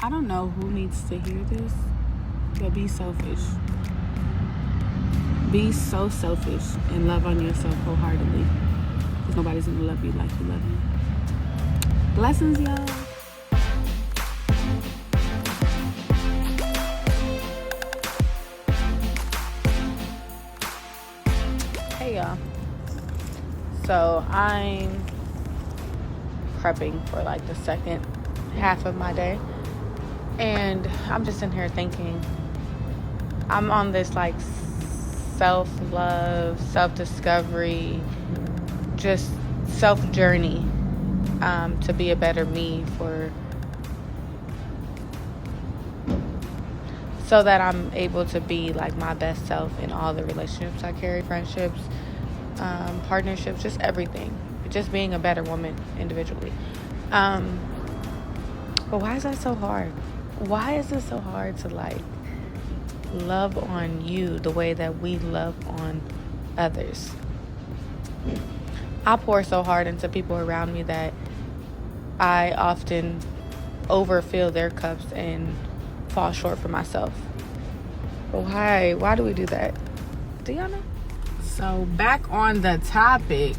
I don't know who needs to hear this, but be selfish. Be so selfish and love on yourself wholeheartedly, because nobody's gonna love you like you love you. Blessings, y'all. Hey, y'all. So I'm prepping for like the second half of my day, and I'm just in here thinking, I'm on this like self-love, self-discovery, just self-journey to be a better me, so that I'm able to be like my best self in all the relationships I carry, friendships, partnerships, just everything. Just being a better woman individually. But why is that so hard? Why is it so hard to like love on you the way that we love on others? I pour so hard into people around me that I often overfill their cups and fall short for myself. But why do we do that? Do y'all know? So back on the topic,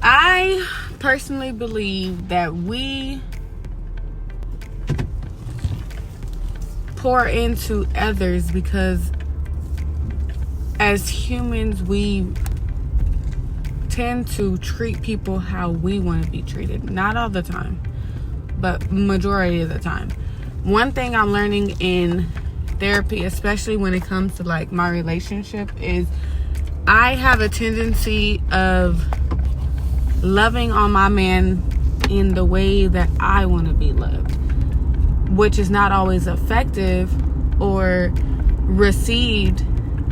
I personally believe that we pour into others because as humans we tend to treat people how we want to be treated. Not all the time, but majority of the time. One thing I'm learning in therapy, especially when it comes to like my relationship, is I have a tendency of loving on my man in the way that I want to be loved, which is not always effective or received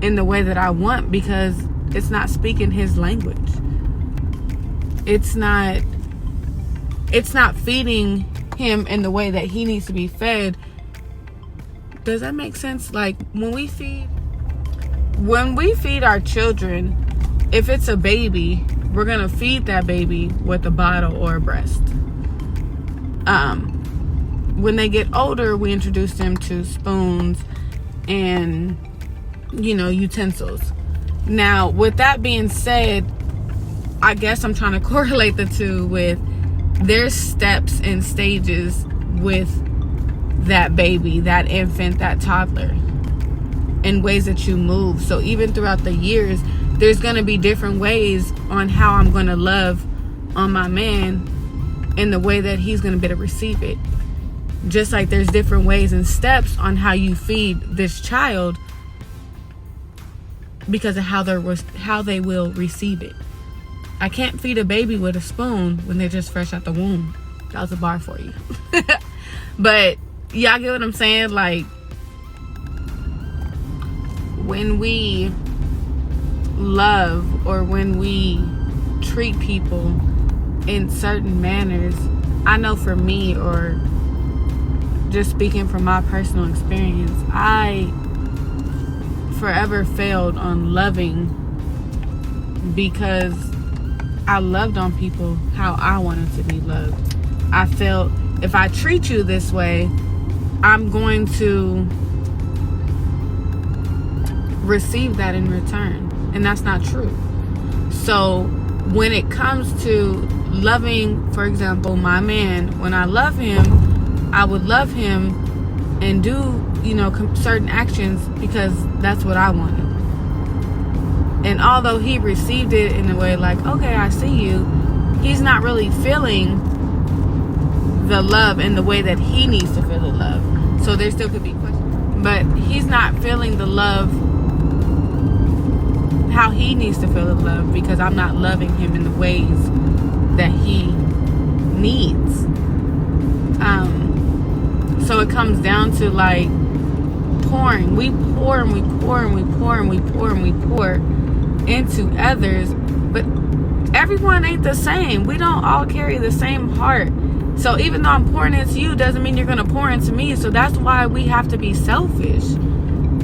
in the way that I want, because it's not speaking his language. It's not feeding him in the way that he needs to be fed. Does that make sense? Like when we feed our children, if it's a baby, we're gonna feed that baby with a bottle or a breast. When they get older, we introduce them to spoons and utensils. Now, with that being said, I guess I'm trying to correlate the two with there's steps and stages with that baby, that infant, that toddler, in ways that you move. So even throughout the years, there's going to be different ways on how I'm going to love on my man in the way that he's going to be able to receive it. Just like there's different ways and steps on how you feed this child because of how they will receive it. I can't feed a baby with a spoon when they're just fresh out the womb. That was a bar for you. But y'all get what I'm saying? Like, when we love or when we treat people in certain manners, I know for me, or just speaking from my personal experience, I forever failed on loving because I loved on people how I wanted to be loved. I felt if I treat you this way, I'm going to receive that in return. And that's not true. So when it comes to loving, for example, my man, when I love him, I would love him and do, certain actions because that's what I wanted. And although he received it in a way like, okay, I see you, he's not really feeling the love in the way that he needs to feel the love. So there still could be questions. But he's not feeling the love how he needs to feel the love because I'm not loving him in the ways that he needs. So it comes down to like pouring. We pour and we pour and we pour and we pour and we pour into others, but everyone ain't the same. We don't all carry the same heart. So even though I'm pouring into you doesn't mean you're going to pour into me. So that's why we have to be selfish.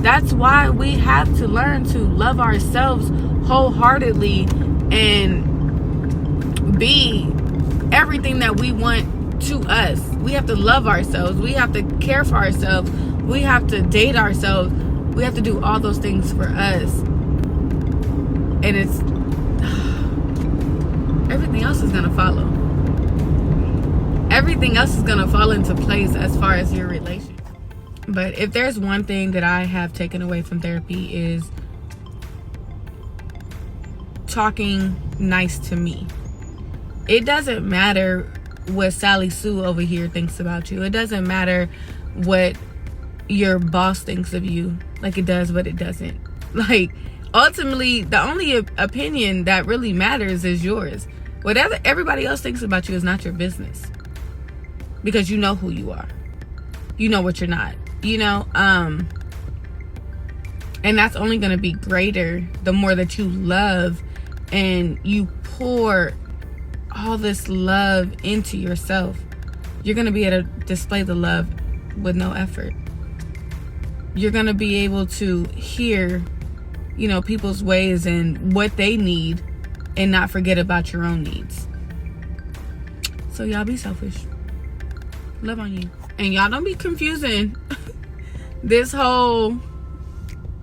That's why we have to learn to love ourselves wholeheartedly and be everything that we want to us. We have to love ourselves. We have to care for ourselves. We have to date ourselves. We have to do all those things for us. And it's everything else is gonna follow. Everything else is gonna fall into place as far as your relationship. But if there's one thing that I have taken away from therapy is talking nice to me. It doesn't matter what Sally Sue over here thinks about you. It doesn't matter what your boss thinks of you. Like it does, but it doesn't. Like ultimately, the only opinion that really matters is yours. Whatever everybody else thinks about you is not your business. Because you know who you are. You know what you're not. You know, and that's only going to be greater the more that you love and you pour all this love into yourself. You're going to be able to display the love with no effort. You're going to be able to hear, you know, people's ways and what they need and not forget about your own needs. So y'all be selfish. Love on you. And y'all don't be confusing this whole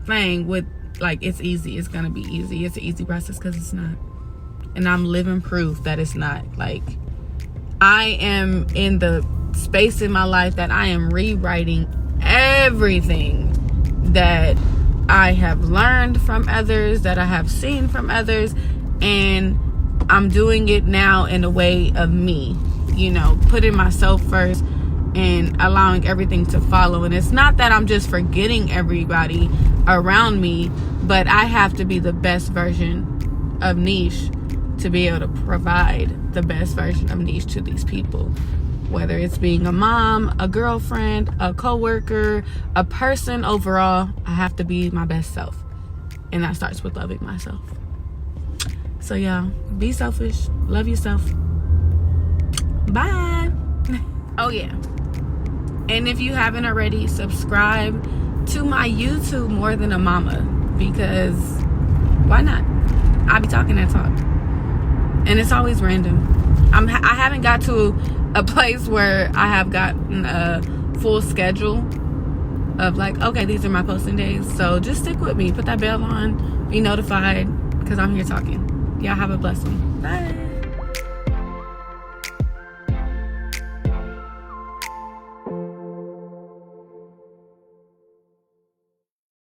thing with like it's easy. It's gonna be easy. It's an easy process, because it's not. And I'm living proof that it's not. Like I am in the space in my life that I am rewriting everything that I have learned from others, that I have seen from others, and I'm doing it now in a way of me, you know, putting myself first and allowing everything to follow. And it's not that I'm just forgetting everybody around me, but I have to be the best version of Niche to be able to provide the best version of Niche to these people. Whether it's being a mom, a girlfriend, a coworker, a person overall, I have to be my best self. And that starts with loving myself. So y'all, be selfish, love yourself. Bye. Oh yeah. And if you haven't already, subscribe to my YouTube More Than a Mama, because why not? I be talking that talk. And it's always random. I haven't got to a place where I have gotten a full schedule of like, okay, these are my posting days. So just stick with me. Put that bell on. Be notified, because I'm here talking. Y'all have a blessed one. Bye.